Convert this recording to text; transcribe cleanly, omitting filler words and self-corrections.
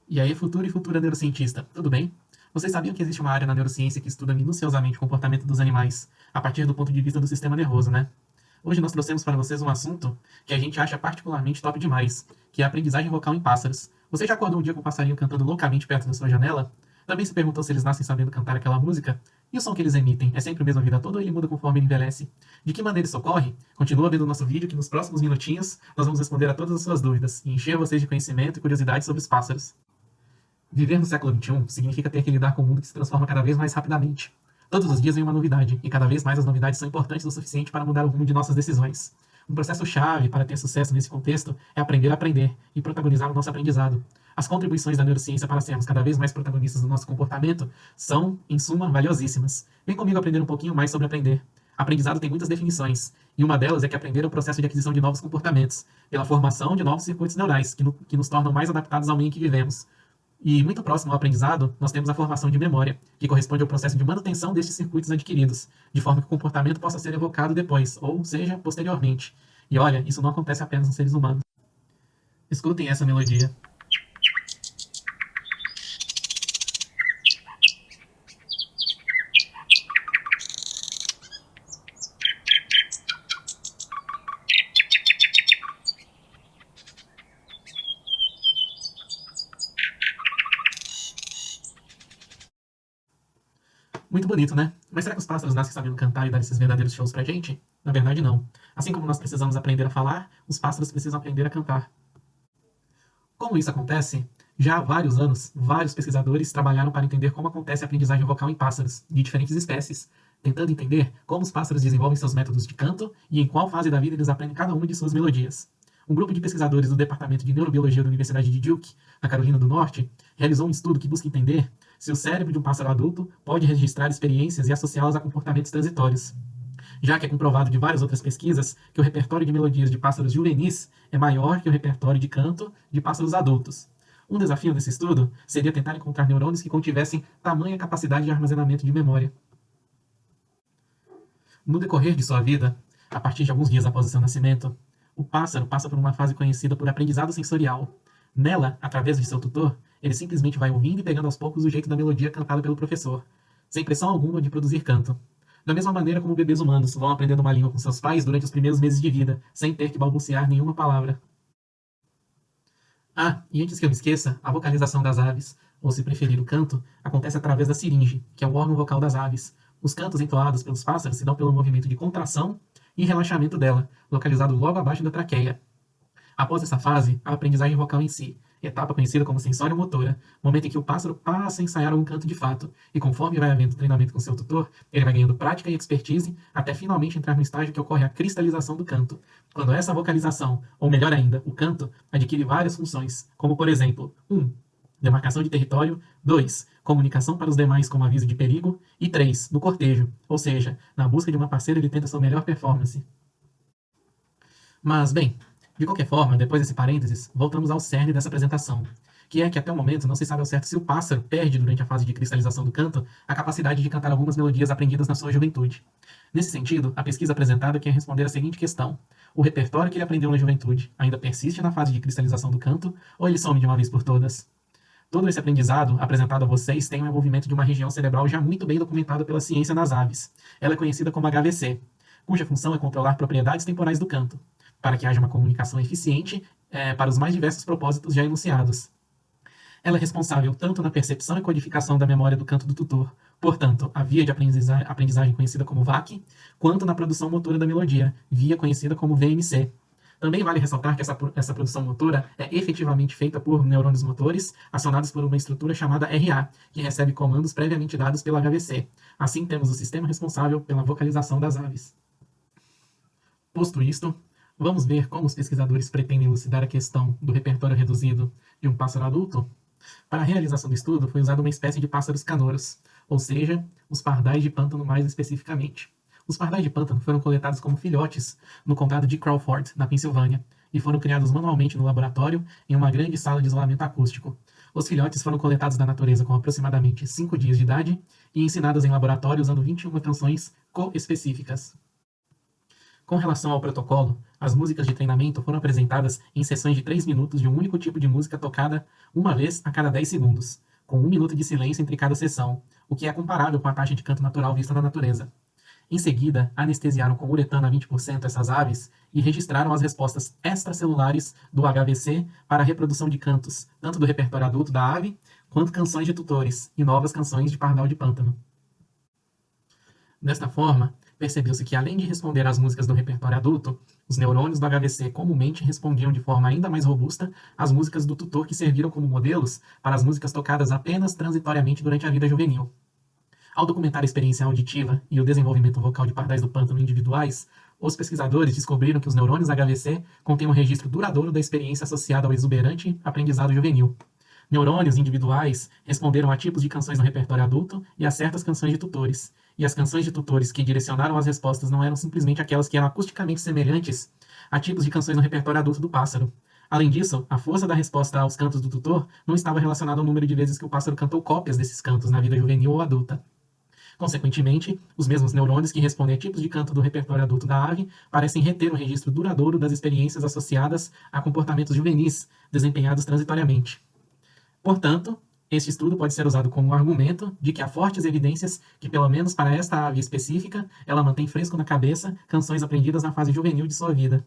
E aí, futuro e futura neurocientista, tudo bem? Vocês sabiam que existe uma área na neurociência que estuda minuciosamente o comportamento dos animais a partir do ponto de vista do sistema nervoso, né? Hoje nós trouxemos para vocês um assunto que a gente acha particularmente top demais, que é a aprendizagem vocal em pássaros. Você já acordou um dia com um passarinho cantando loucamente perto da sua janela? Também se perguntou se eles nascem sabendo cantar aquela música? E o som que eles emitem é sempre o mesmo a vida toda ou ele muda conforme ele envelhece? De que maneira isso ocorre? Continua vendo o nosso vídeo que nos próximos minutinhos nós vamos responder a todas as suas dúvidas e encher vocês de conhecimento e curiosidade sobre os pássaros. Viver no século XXI significa ter que lidar com um mundo que se transforma cada vez mais rapidamente. Todos os dias vem uma novidade, e cada vez mais as novidades são importantes o suficiente para mudar o rumo de nossas decisões. Um processo-chave para ter sucesso nesse contexto é aprender a aprender e protagonizar o nosso aprendizado. As contribuições da neurociência para sermos cada vez mais protagonistas do nosso comportamento são, em suma, valiosíssimas. Vem comigo aprender um pouquinho mais sobre aprender. Aprendizado tem muitas definições, e uma delas é que aprender é o processo de aquisição de novos comportamentos, pela formação de novos circuitos neurais, que nos tornam mais adaptados ao meio em que vivemos. E muito próximo ao aprendizado, nós temos a formação de memória, que corresponde ao processo de manutenção destes circuitos adquiridos, de forma que o comportamento possa ser evocado depois, ou seja, posteriormente. E olha, isso não acontece apenas nos seres humanos. Escutem essa melodia. Muito bonito, né? Mas será que os pássaros nascem sabendo cantar e dar esses verdadeiros shows pra gente? Na verdade, não. Assim como nós precisamos aprender a falar, os pássaros precisam aprender a cantar. Como isso acontece? Já há vários anos, vários pesquisadores trabalharam para entender como acontece a aprendizagem vocal em pássaros, de diferentes espécies, tentando entender como os pássaros desenvolvem seus métodos de canto e em qual fase da vida eles aprendem cada uma de suas melodias. Um grupo de pesquisadores do Departamento de Neurobiologia da Universidade de Duke, na Carolina do Norte, realizou um estudo que busca entender se o cérebro de um pássaro adulto pode registrar experiências e associá-las a comportamentos transitórios, já que é comprovado de várias outras pesquisas que o repertório de melodias de pássaros juvenis é maior que o repertório de canto de pássaros adultos. Um desafio desse estudo seria tentar encontrar neurônios que contivessem tamanha capacidade de armazenamento de memória. No decorrer de sua vida, a partir de alguns dias após o seu nascimento, o pássaro passa por uma fase conhecida por aprendizado sensorial. Nela, através de seu tutor, ele simplesmente vai ouvindo e pegando aos poucos o jeito da melodia cantada pelo professor, sem pressão alguma de produzir canto. Da mesma maneira como bebês humanos vão aprendendo uma língua com seus pais durante os primeiros meses de vida, sem ter que balbuciar nenhuma palavra. Ah, e antes que eu me esqueça, a vocalização das aves, ou se preferir o canto, acontece através da siringe, que é o órgão vocal das aves. Os cantos entoados pelos pássaros se dão pelo movimento de contração e relaxamento dela, localizado logo abaixo da traqueia. Após essa fase, a aprendizagem vocal em si, etapa conhecida como sensório-motora, momento em que o pássaro passa a ensaiar um canto de fato, e conforme vai havendo treinamento com seu tutor, ele vai ganhando prática e expertise até finalmente entrar no estágio que ocorre a cristalização do canto, quando essa vocalização, ou melhor ainda, o canto, adquire várias funções, como por exemplo, 1. Demarcação de território, 2. Comunicação para os demais como aviso de perigo, e 3. No cortejo, ou seja, na busca de uma parceira ele tenta sua melhor performance. Mas, bem, de qualquer forma, depois desse parênteses, voltamos ao cerne dessa apresentação, que é que até o momento não se sabe ao certo se o pássaro perde durante a fase de cristalização do canto a capacidade de cantar algumas melodias aprendidas na sua juventude. Nesse sentido, a pesquisa apresentada quer responder a seguinte questão: o repertório que ele aprendeu na juventude ainda persiste na fase de cristalização do canto ou ele some de uma vez por todas? Todo esse aprendizado apresentado a vocês tem o envolvimento de uma região cerebral já muito bem documentada pela ciência nas aves. Ela é conhecida como HVC, cuja função é controlar propriedades temporais do canto, para que haja uma comunicação eficiente para os mais diversos propósitos já enunciados. Ela é responsável tanto na percepção e codificação da memória do canto do tutor, portanto, a via de aprendizagem conhecida como VAC, quanto na produção motora da melodia, via conhecida como VMC. Também vale ressaltar que essa produção motora é efetivamente feita por neurônios motores, acionados por uma estrutura chamada RA, que recebe comandos previamente dados pela HVC. Assim, temos o sistema responsável pela vocalização das aves. Posto isto, vamos ver como os pesquisadores pretendem elucidar a questão do repertório reduzido de um pássaro adulto? Para a realização do estudo, foi usada uma espécie de pássaros canoros, ou seja, os pardais de pântano mais especificamente. Os pardais de pântano foram coletados como filhotes no condado de Crawford, na Pensilvânia, e foram criados manualmente no laboratório em uma grande sala de isolamento acústico. Os filhotes foram coletados da natureza com aproximadamente 5 dias de idade e ensinados em laboratório usando 21 canções co-específicas. Com relação ao protocolo, as músicas de treinamento foram apresentadas em sessões de 3 minutos de um único tipo de música tocada uma vez a cada 10 segundos, com 1 minuto de silêncio entre cada sessão, o que é comparável com a taxa de canto natural vista na natureza. Em seguida, anestesiaram com uretano a 20% essas aves e registraram as respostas extracelulares do HVC para a reprodução de cantos, tanto do repertório adulto da ave, quanto canções de tutores e novas canções de pardal de pântano. Desta forma, percebeu-se que, além de responder às músicas do repertório adulto, os neurônios do HVC comumente respondiam de forma ainda mais robusta às músicas do tutor que serviram como modelos para as músicas tocadas apenas transitoriamente durante a vida juvenil. Ao documentar a experiência auditiva e o desenvolvimento vocal de pardais do pântano individuais, os pesquisadores descobriram que os neurônios HVC contêm um registro duradouro da experiência associada ao exuberante aprendizado juvenil. Neurônios individuais responderam a tipos de canções no repertório adulto e a certas canções de tutores, e as canções de tutores que direcionaram as respostas não eram simplesmente aquelas que eram acusticamente semelhantes a tipos de canções no repertório adulto do pássaro. Além disso, a força da resposta aos cantos do tutor não estava relacionada ao número de vezes que o pássaro cantou cópias desses cantos na vida juvenil ou adulta. Consequentemente, os mesmos neurônios que respondem a tipos de canto do repertório adulto da ave parecem reter um registro duradouro das experiências associadas a comportamentos juvenis, desempenhados transitoriamente. Portanto, este estudo pode ser usado como argumento de que há fortes evidências que, pelo menos para esta ave específica, ela mantém fresco na cabeça canções aprendidas na fase juvenil de sua vida.